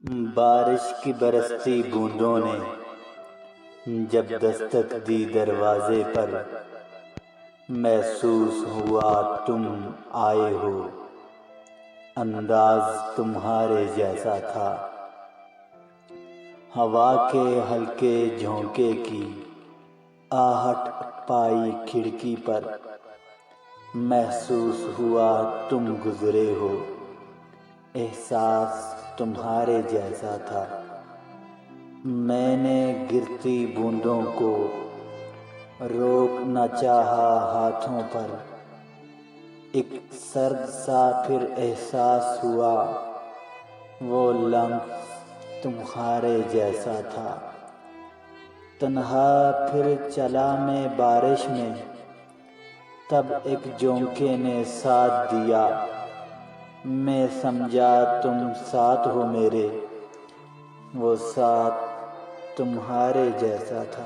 بارش کی برستی بوندوں نے جب دستک دی دروازے پر، محسوس ہوا تم آئے ہو، انداز تمہارے جیسا تھا۔ ہوا کے ہلکے جھونکے کی آہٹ پائی کھڑکی پر، محسوس ہوا تم گزرے ہو، احساس تمہارے جیسا تھا۔ میں نے گرتی بوندوں کو روک نہ چاہا ہاتھوں پر، ایک سرد سا پھر احساس ہوا، وہ لمس تمہارے جیسا تھا۔ تنہا پھر چلا میں بارش میں، تب ایک جھونکے نے ساتھ دیا، میں سمجھا تم ساتھ ہو میرے، وہ ساتھ تمہارے جیسا تھا۔